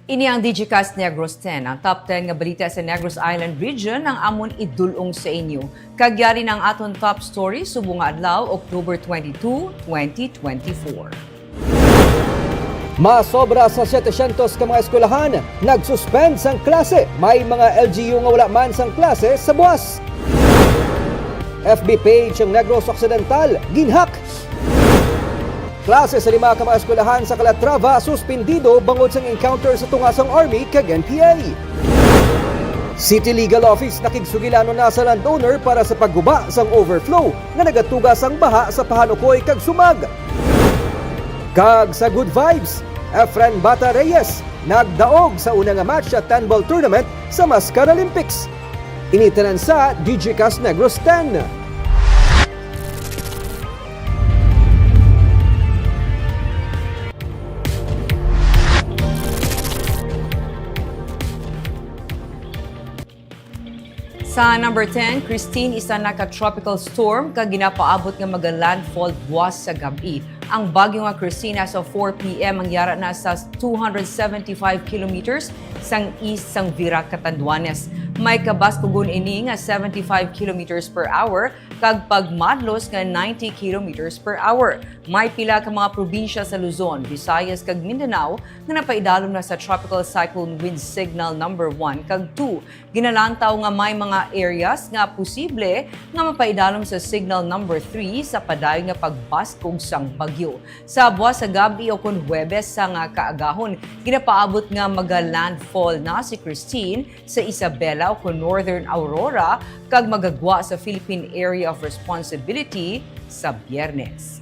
Ini ang Digicast Negros X, ang top 10 nga balita sa Negros Island region ang amon idulong sa inyo. Kagyari ng aton top story subong adlaw October 22, 2024. Masobra sa 700 ka mga eskwelahan, nag-suspend sang klase. May mga LGU nga wala man sang klase sa buwas. FB page ang Negros Occidental, ginhak. Klase sa 5 ka mga eskwelahan sa Calatrava suspindido bangod sang encounter sa tungasang Army kag NPA. City Legal Office nakigsugilano na sa landowner para sa pagguba sang overflow nga nagatugas ang baha sa Pahanukoy kag Sumag. Kag sa Good Vibes, Efren Bata Reyes nagdaog sa unang match sa 10-ball tournament sa Mascar Olympics. Initanan sa Digicast Negros X. Sa number 10, Christine isa naka-tropical storm kag ginapaabot nga maga-landfall buwas sa gabi. Ang bagyo nga Christine sa 4 p.m. ang yara na sa 275 kilometers sang east sang Virac, Catanduanes. May kabaskugon ini nga 75 kilometers per hour kag pagmadlos nga 90 kilometers per hour. May pila ka mga probinsya sa Luzon, Visayas kag Mindanao nga napaidalom na sa tropical cyclone wind signal number 1 kag 2. Ginalantaw nga may mga areas nga posible nga mapaidalom sa signal number 3 sa padayon nga pagbaskog sang bagyo. Sa buwas sa gabi o kun Huwebes sa nga kaagahon, ginapaabot nga maga-landfall na si Christine sa Isabela o kun Northern Aurora kag magagwa sa Philippine Area of Responsibility sa Biyernes.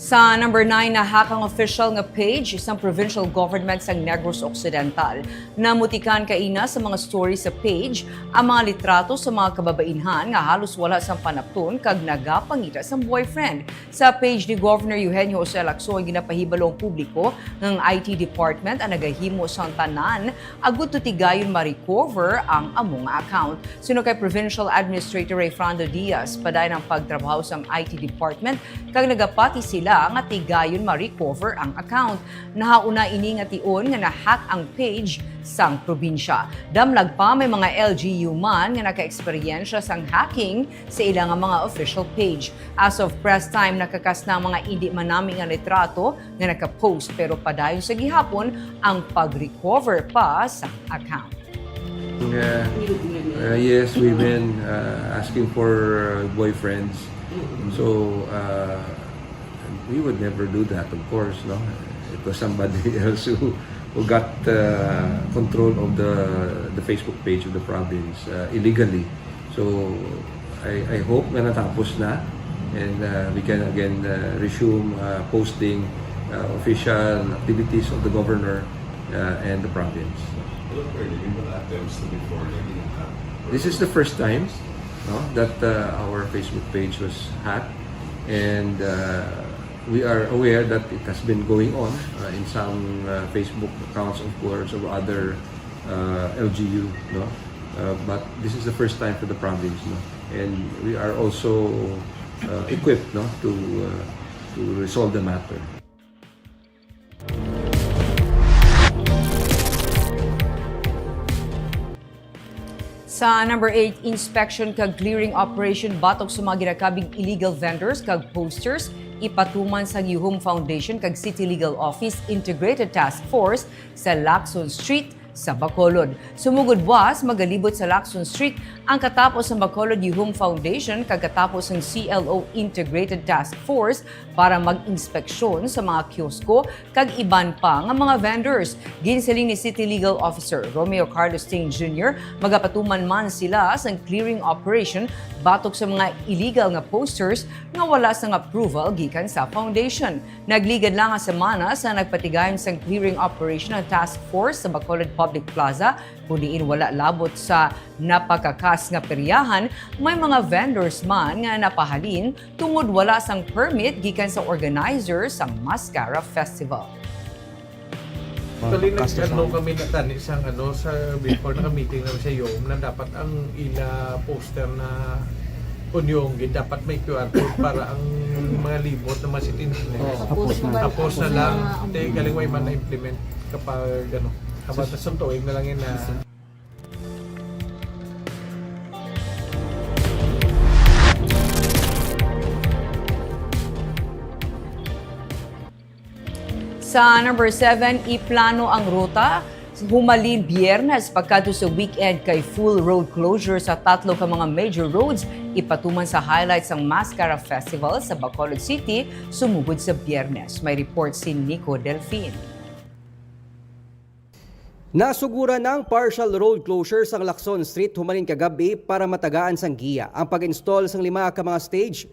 Sa number 9 na hakang official nga page isang provincial government sa Negros Occidental. Namutikan kaina sa mga story sa page ang mga litrato sa mga kababainhan nga halos wala sang panapton kag nagapangita sa boyfriend. Sa page ni Governor Eugenio Jose Lacson ginapahibalong publiko ng IT department ang nagahimo sang tanan agud tigayon ma-recover ang among account. Sino kay Provincial Administrator Fernando Diaz paday ng pagtrabaho sang IT department kag nagapati sila nga tigayon ma-recover ang account. Nahauna ini nga tion nga na-hack ang page sang probinsya. Damlag pa may mga LGU man nga naka-eksperyensya sang hacking sa ilang mga official page. As of press time, nakakas na mga hindi manami nga litrato nga naka-post pero padayon sa gihapon ang pag-recover pa sa account. Yes, women asking for boyfriends. So, we would never do that, of course, no? It was somebody else who got control of the Facebook page of the province illegally. So I hope na natapos na and we can again resume posting official activities of the governor and the province. This is the first time, no, that our Facebook page was hacked, and we are aware that it has been going on in some Facebook accounts, of course, of other LGU, no? But this is the first time for the province, no? And we are also equipped, no, to resolve the matter. Sa number 8, inspection kag clearing operation batok sa mga ginakabing illegal vendors kag posters ipatuman sa Yuhum Foundation kag City Legal Office Integrated Task Force sa Lacson Street sa Bacolod. Sumugod buwas, magalibot sa Lacson Street ang katapos ng Bacolod Yuhum Foundation kag katapos ng CLO Integrated Task Force para mag-inspeksyon sa mga kiosko kag iban pa nga mga vendors. Ginsiling ni City Legal Officer Romeo Carlos Ting Jr. magapatuman man sila sa clearing operation batok sa mga illegal nga posters nga wala sang approval gikan sa foundation. Nagligad lang nga semana sa nagpatigayon sang clearing operation ng task force sa Bacolod Public Plaza, kundi wala labot sa napakakas nga peryahan, may mga vendors man nga napahalin tungod wala sang permit gikan sa organizer sang Mascara Festival. Actually, kami natani sa before naka-meeting namin sa YOM na dapat ang ila poster na unyong dapat may QR code para ang mga libot na masitin tapos na lang galing way man na implement kapag kapag suntuig na lang yun na Sa number 7, iplano ang ruta humalin Biyernes pagkadto sa weekend kay full road closure sa tatlo ka mga major roads ipatuman sa highlights ang Mascara Festival sa Bacolod City sumugod sa Biyernes. May report si Nico Delfin. Nasugura ng partial road closure sa Lacson Street humalin kagabi para matagaan sang giya ang pag-install sang 5 ka mga stage,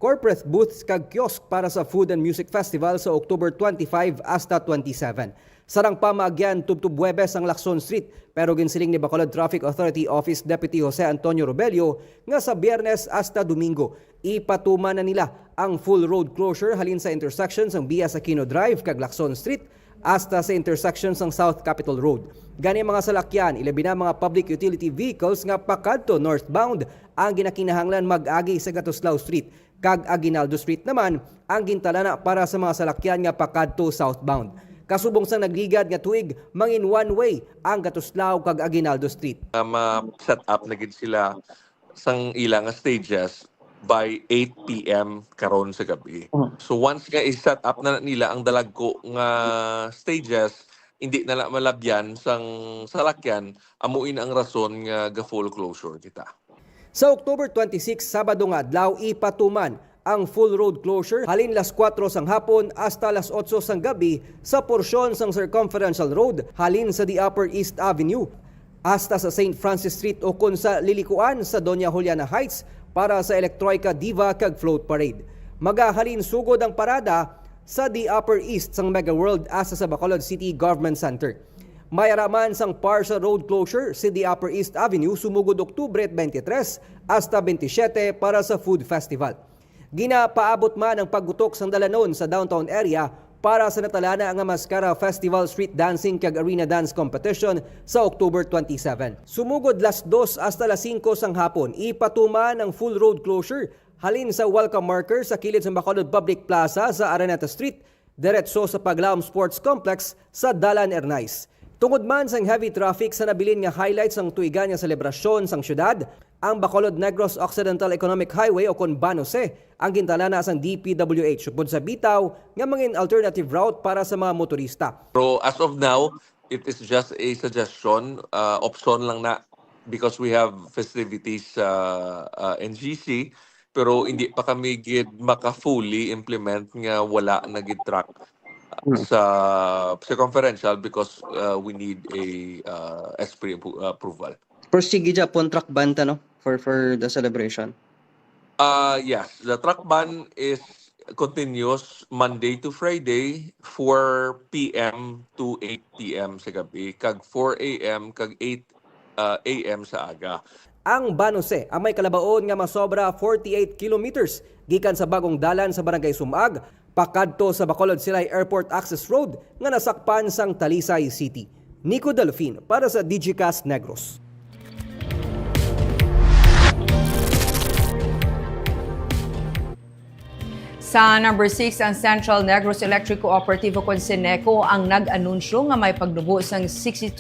corporate booths kag kiosk para sa Food and Music Festival sa October 25 hasta 27. Sarang pa maagyan tubtub Huwebes ang Lacson Street pero ginsiling ni Bacolod Traffic Authority Office Deputy Jose Antonio Robelio nga sa Biyernes hasta Domingo ipatuman na nila ang full road closure halin sa intersections ng Bias Aquino Drive kag Lacson Street hasta sa intersections ng South Capitol Road. Gani mga salakyan, ilabi na mga public utility vehicles nga pakadto northbound ang ginakinahanglan mag-agi sa Gatuslao Street kag Aguinaldo Street naman ang gintalana para sa mga salakyan nga pakadto southbound. Kasubong sang nagligad nga tuig mangin one way ang Gatuslao kag Aguinaldo Street. Ma-set up na gid sila sang ilang stages by 8 p.m. karon sa gabi. So once nga i-set up na nila ang dalagko nga stages, hindi na malabyan sang salakyan, amuin ang rason nga ga-full closure kita. Sa October 26, Sabado nga adlaw ipatuman ang full road closure halin las 4 sang hapon hasta las 8 sang gabi sa porsyon sang Circumferential Road halin sa the Upper East Avenue hasta sa St. Francis Street o kun sa lilikuan sa Doña Juliana Heights para sa Electroica Diva kag Float Parade. Magahalin sugod ang parada sa the Upper East sang Mega World asa sa Bacolod City Government Center. May araman sang partial road closure sa the Upper East Avenue sumugod Oktubre 23 hasta 27 para sa Food Festival. Ginapaabot man ang paggutok sang dalanon sa downtown area para sa natalana ang Mascara Festival Street Dancing kag Arena Dance Competition sa October 27. Sumugod las 2 hasta las 5 sang hapon, ipatuman ang full road closure halin sa welcome marker sa kilid sa Bacolod Public Plaza sa Araneta Street, diretso sa Paglaom Sports Complex sa Dalan Ernais. Tungod man sang heavy traffic sa nabilin nga highlights ng tuigan nga selebrasyon sang syudad, ang Bacolod Negros Occidental Economic Highway o kon Banose ang gintalana sang DPWH upod sa bitaw nga mangin alternative route para sa mga motorista. So as of now, it is just a suggestion, option lang na because we have festivities sa NGC, pero hindi pa kami gid maka-fully implement nga wala na gid track sa circumferential because we need a SP approval. Proceed Japon truck ban no for the celebration. Yes, the truck ban is continuous Monday to Friday, 4 p.m. to 8 p.m. sa gabi, kag 4 a.m. kag 8 a.m. sa aga. Ang Banose ang may kalabaon nga masobra 48 kilometers gikan sa bagong dalan sa Barangay Sumag pakadto sa Bacolod Silay Airport Access Road nga nasakpan sang Talisay City. Nico Delfin para sa Digicast Negros. Sa number 6, ang Central Negros Electric Cooperative o Seneco ang nag-anunsyo nga may pagdubo sang 62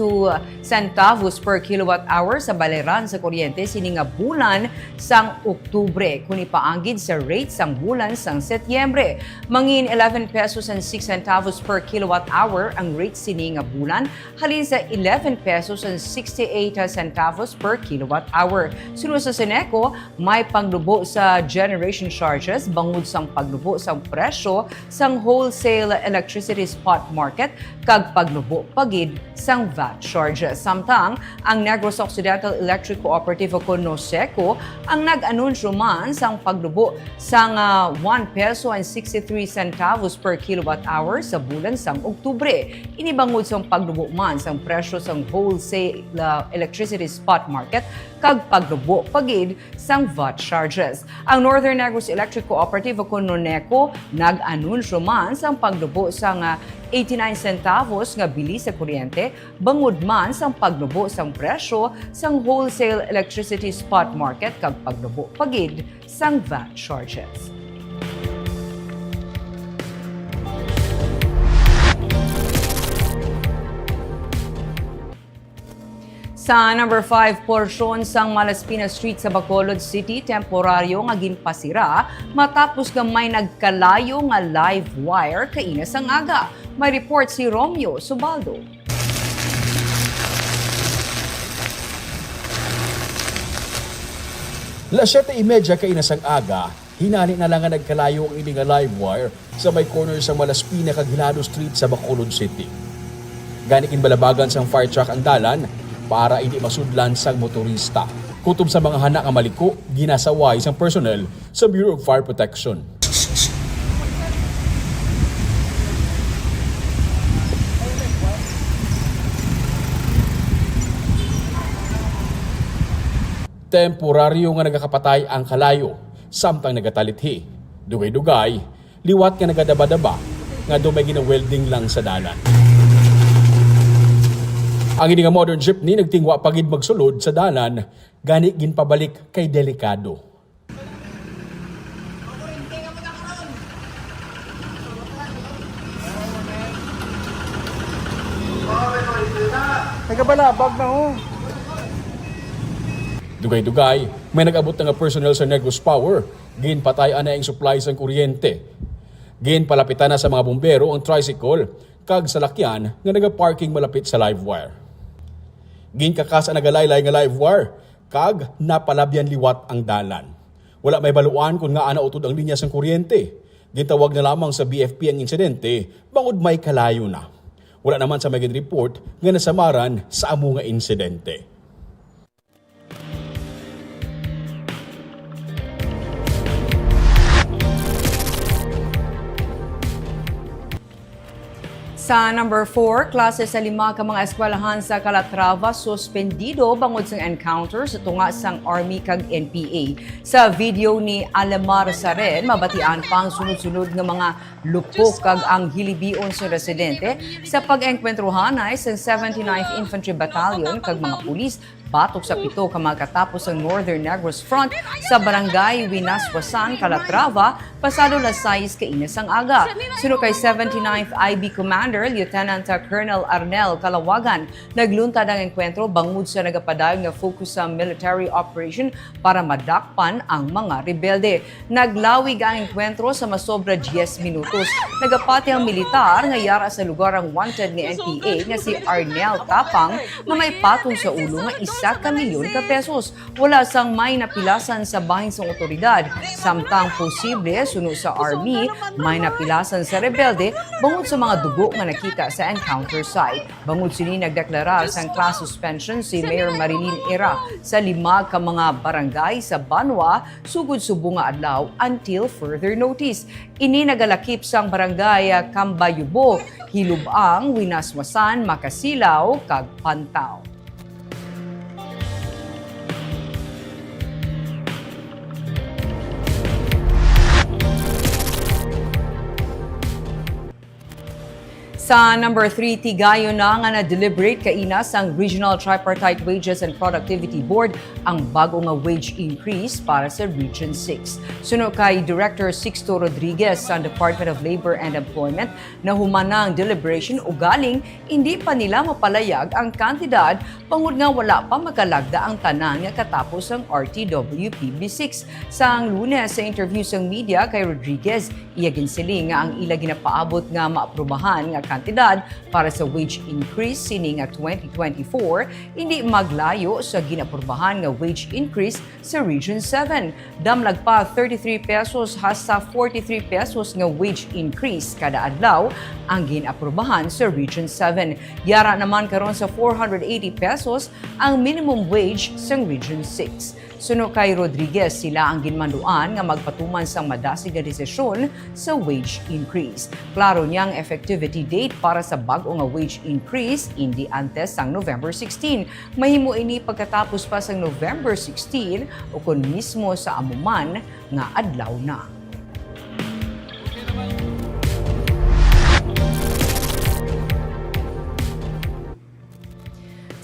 centavos per kilowatt hour sa baleran sa kuryente sini nga bulan sang Oktubre kuni paanggid sa rate sang bulan sang Setyembre. Mangin 11 pesos and 6 centavos per kilowatt hour ang rate sini nga bulan halin sa 11 pesos and 68 centavos per kilowatt hour. Sunod sa Seneco, may pagdubo sa generation charges bangod sang pagdubo sang presyo sang wholesale electricity spot market kag paglubo pagid sang VAT charges. Samtang ang Negros Occidental Electric Cooperative o NOSECO ang nag-anunsyo man sang paglubo sang 1 peso and 63 centavos per kilowatt hour sa bulan sang Oktubre. Inibangod sang paglubo man sang presyo sang wholesale electricity spot market kag paglubo pagid sang VAT charges. Ang Northern Negros Electric Cooperative o NONECO nag-anunsyo man sang paglubo sang 89 centavos nga bili sa kuryente bangod man sang pagnubo sang presyo sang wholesale electricity spot market kag pagnubo pagid sang VAT charges. Sa number 5 porsyon sang Malaspina Street sa Bacolod City, temporaryo nga ginpasira matapos nga may nagkalayo nga live wire kaina sang aga. May report si Romeo Subaldo. Las 7:30 kaina sang aga, hinani na lang nga nagkalayo ang ini nga live wire sa may corner sa Malaspina kag Hilado Street sa Bacolod City. Gani kinbalabagan sang fire truck ang dalan para hindi masudlan sang motorista. Kutob sa mga hana nga maliko, ginasaway sang personnel sa Bureau of Fire Protection. Temporaryo nga nagakapatay ang kalayo, samtang nagatalithi. Dugay-dugay, liwat nga nagadaba-daba, nga dumay gina-welding lang sa dalan. Ang ini nga modern jeepney nagtingwa pagid magsulod sa dalan, gani ginpabalik kay delikado. Nagabalabag na ho. Dugay-dugay, may nag-abot na nga personnel sa Negros Power, ginpatayan na ang supply sang kuryente. Ginpalapitan na sa mga bumbero ang tricycle, kag salakyan nga nagaparking malapit sa live wire. Ginkakasa nagalaylay nga live wire, kag napalabyan liwat ang dalan. Wala may baluan kung nga ana utod ang linya sang kuryente. Gintawag na lamang sa BFP ang insidente, bangod may kalayo na. Wala naman sa may report nga nasamaran sa amo nga insidente. Sa number 4, klase sa 5 ka mga eskwelahan sa Calatrava suspendido bangod sa encounter sa tunga sang Army kag NPA. Sa video ni Alamar Saren, mabatian pang sunod-sunod nga mga lupok kag ang hilibion sa residente sa pag-engkwentrohan ay sa 79th Infantry Battalion kag mga pulis batok sa 7 ka magkatapos ang Northern Negros Front sa Barangay Winaswasan, Calatrava, pasado las 6 kainas ang aga. Suno kay 79th IB Commander Lieutenant Colonel Arnel Calawagan, nagluntad ang enkwentro bangod sa nagapadayon nga focus sa military operation para madakpan ang mga rebelde. Naglawig ang enkwentro sa masobra 10 minutos. Nagapati ang militar nga yara sa lugar ang wanted nga NPA nga si Arnel Tapang na may patong sa ulo nga 1 milyon ka pesos. Wala sang may napilasan sa bahin sa otoridad. Samtang posible suno sa Army, may napilasan sa rebelde bangod sa mga dugo nga nakita sa encounter site. Bangod sini nagdeklarar sang class suspension si Mayor Marilyn Era sa 5 ka mga barangay sa Banwa sugod subong nga adlaw until further notice. Ini nagalakip sang barangay Cambayubo, Hilubang, Winaswasan, Makasilaw, kag Pantaw. Sa number 3, tigayo na nga na-deliberate kainas ang Regional Tripartite Wages and Productivity Board ang bago nga wage increase para sa Region 6. Suno kay Director Sixto Rodriguez sa Department of Labor and Employment na humana ang deliberation o galing hindi pa nila mapalayag ang kantidad pangud nga wala pa makalagda ang tanan nga katapos ang RTWPB6. Sa Lunes sa interview sa media kay Rodriguez, iyagin siling nga ang ila ginapaabot nga maaprubahan nga kantidad para sa wage increase sini nga 2024 hindi maglayo sa ginapurbahan nga wage increase sa Region 7. Damlag pa 33 pesos hasta 43 pesos nga wage increase kada adlaw ang ginapurbahan sa Region 7. Yara naman karon sa 480 pesos ang minimum wage sa Region 6. Suno kay Rodriguez, sila ang ginmanduan nga magpatuman sang madasig nga desisyon sa wage increase. Klaro niyang effectivity date para sa bag-o nga wage increase hindi antes sang November 16. Mahimo ini pagkatapos pa sang November 16 o kun mismo sa amuman nga adlaw na.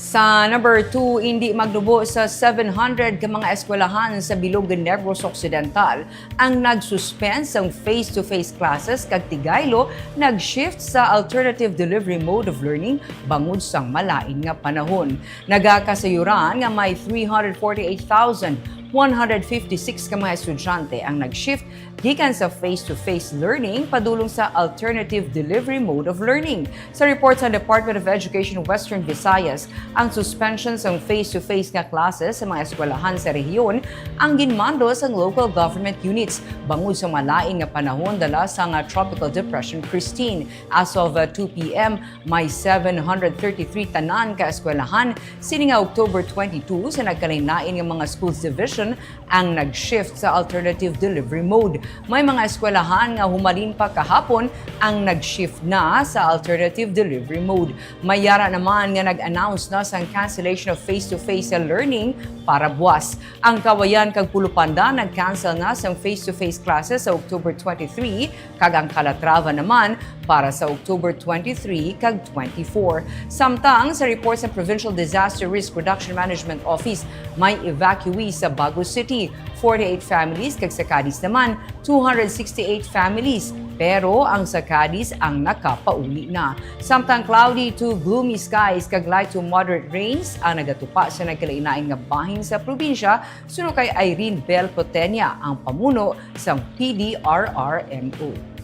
Sa number 2, hindi magdubo sa 700 ka mga eskwelahan sa Bilog Negros Occidental ang nag-suspend sa face-to-face classes kag Tigaylo nag-shift sa alternative delivery mode of learning bangod sang malain nga panahon. Nagakasayuran nga may 348,156 ka mga estudyante ang nag-shift gikan sa face-to-face learning padulong sa alternative delivery mode of learning. Sa report sa Department of Education Western Visayas, ang suspension sa face-to-face nga classes sa mga eskwelahan sa rehiyon ang ginmando sa local government units bangod sa malain nga panahon dala sa nga Tropical Depression Christine. As of 2 p.m., may 733 tanan ka eskwelahan sini nga October 22 sa nagkalain-lain nga mga schools division ang nag-shift sa alternative delivery mode. May mga eskwelahan nga humalin pa kahapon ang nag-shift na sa alternative delivery mode. May yara naman nga nag-announce na sa cancellation of face-to-face learning para buwas. Ang Kawayan kag Pulupanda nag-cancel na sa face-to-face classes sa October 23 kag ang Calatrava naman para sa October 23 kag 24. Samtang sa report sa Provincial Disaster Risk Reduction Management Office, may evacuees sa Bago City, 48 families, kag sa Cadiz naman, 268 families. Pero ang sa Cadiz ang nakapauli na. Samtang cloudy to gloomy skies kag light to moderate rains ang nagatupa sa nagkalain-lain nga bahin sa probinsya, suno kay Irene Bel Potenia, ang pamuno sa PDRRMO.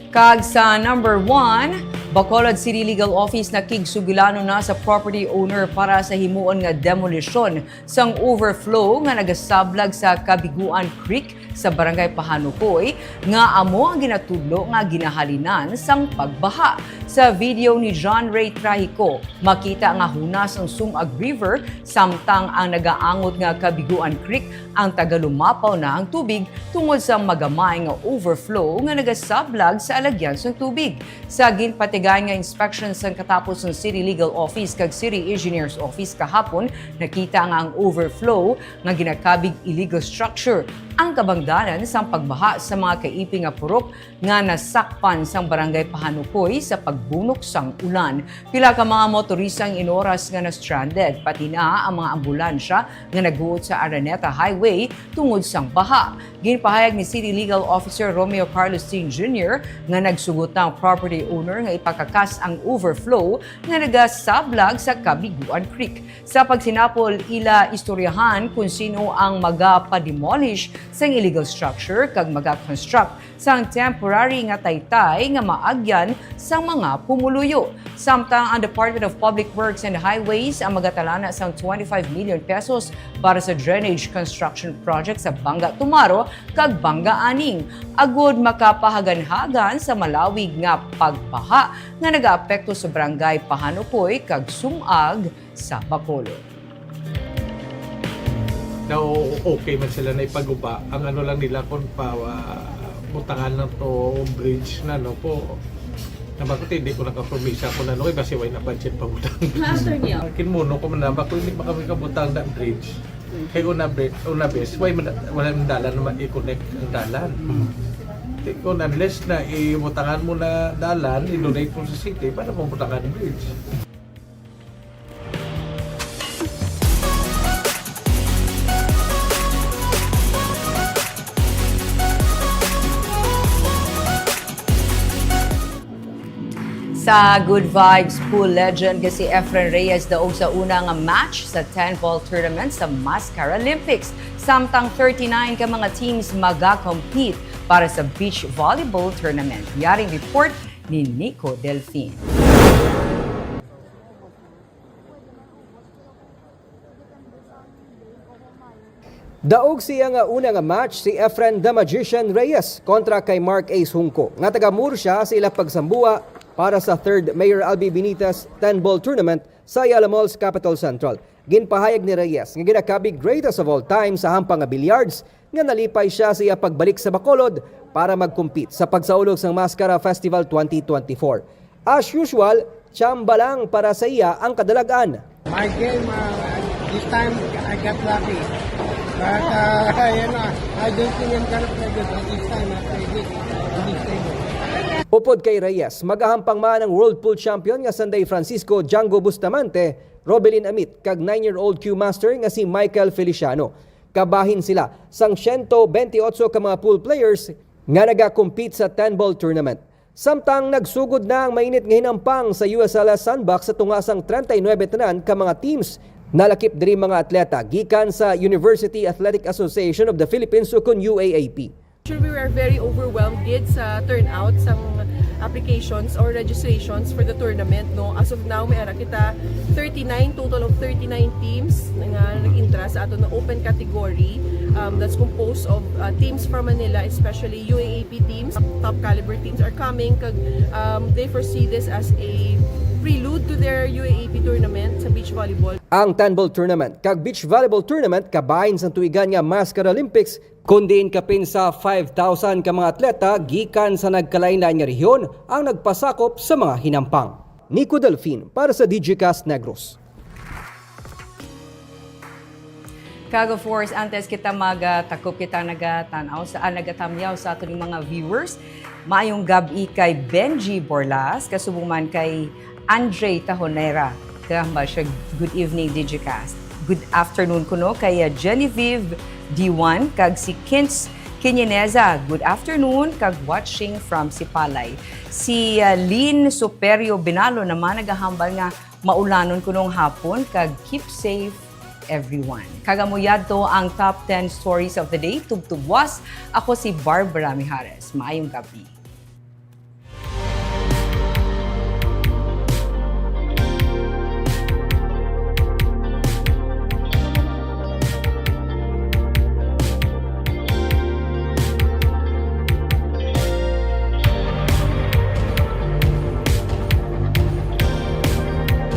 Kag sa number 1, Bacolod City Legal Office nakigsugilano na sa property owner para sa himuon nga demolisyon sang overflow nga nagasablag sa Kabiguan Creek sa Barangay Pahanukoy nga amo ang ginatudlo nga ginahalinan sang pagbaha. Sa video ni John Ray Trahico, makita nga hunas ang Sumag River samtang ang nagaangot nga Kabiguan Creek ang tagalumapaw na ang tubig tungod sa magamay nga overflow nga nagasablag sa alagyan sang tubig. Sa ginpatigay nga inspection sang katapos ng City Legal Office kag City Engineer's Office kahapon, nakita nga ang overflow nga ginakabig illegal structure ang kabangdanan sa pagbaha sa mga kaiping nga purok nga nasakpan sang Barangay Pahanukoy sa pagbunok sang ulan. Pila ka mga motorisang inoras nga na-stranded, pati na ang mga ambulansya nga naguot sa Araneta Highway tungod sang baha. Ginpahayag ni City Legal Officer Romeo Carlos Tin Jr. nga nagsugot ng property owner nga ipakakas ang overflow nga nagasablag sa Kabiguan Creek. Sa pagsinapol, ila istoryahan kung sino ang magapademolish sang illegal structure kag maga-construct sang temporary nga taytay nga maagyan sang mga pumuluyo. Samtang ang Department of Public Works and Highways ang magatalana sang 25 million pesos para sa drainage construction project sa Banga Tumaro kag Banga Aning. Agud makapahagan-hagan sa malawig nga pagbaha nga nagaapekto sa Barangay Pahanukoy kag Sumag sa Bacolod. Now, okay man sila na ipaguba. Ang ano lang nila kung butangan ng to bridge na no po. Na bakit hindi ko nakapromisa ko na no, kasi way na budget pa butang. After niya. Kinmuno ko man na, bakit hindi pa kami kabutang na bridge. Kaya una bes, walang dalan naman i-connect ang dalan. Kung unless na ibutangan mo na dalan, i-donate mo sa city, para mo butangan ng bridge. Sa Good Vibes Pool legend kasi Efren Reyes daog sa unang match sa 10-ball tournament sa Mascara Olympics. Samtang 39 ka mga teams maga-compete para sa beach volleyball tournament. Yaring report ni Nico Delfin. Daog siya nga una nga match si Efren the Magician Reyes kontra kay Mark Ace Hungko. Nga taga Murcia sila pagsambuha para sa 3rd Mayor Albi Benitez 10-ball tournament sa Ayala Malls Capital Central. Ginpahayag ni Reyes nga ginakabig greatest of all time sa hampang nga billiards nga nalipay siya sa pagbalik sa Bacolod para mag-compete sa pagsaulog sang Mascara Festival 2024. As usual, tsamba lang para sa iya ang kadalagan. My game, this time I got lucky. But you know, I don't think I'm gonna play good. But each time I play good, I'll be stable. Upod kay Reyes, magahampang man ang World Pool Champion nga Sanday Francisco Django Bustamante, Robelin Amit, kag 9-year-old Q Master nga si Michael Feliciano. Kabahin sila sang 128 ka mga pool players nga nagakompete sa 10-ball tournament. Samtang nagsugod na ang mainit nga hinampang sa USLS Sandbox sa tungasang 39 tanan ka mga teams. Nalakip diri mga atleta gikan sa University Athletic Association of the Philippines ukon UAAP. We were very overwhelmed gid sa turnout sang applications or registrations for the tournament. No, as of now may ara kita 39 total of 39 teams nga nag-intra sa ato na open category. That's composed of teams from Manila, especially UAAP teams. Top caliber teams are coming. They foresee this as a prelude to their UAAP tournament sa beach volleyball. Ang 10-ball tournament kag beach volleyball tournament kabahin sa tuigan nga Mascot Olympics kundi kapin sa 5,000 ka mga atleta gikan sa nagkalain-lain nga rehiyon ang nagpasakop sa mga hinampang. Nico Delfin para sa Digicast Negros. Kag of course, antes kita magtakop kita nagatanaw saan nagatamyaw sa ating mga viewers. Maayong gabi kay Benji Borlas, kasubong man kay Andre Tahonera. Kamba siya, good evening Digicast. Good afternoon kuno kay Genevieve D1 kag si Kins Kinyeneza. Good afternoon kag watching from Sipalay. Si Lynn Superio Binalo naman nagahambal nga maulanon kunong hapon kag keep safe everyone. Kagamuyad to ang top 10 stories of the day. Tubtubwas. Ako si Barbara Mijares. Maayong gabi.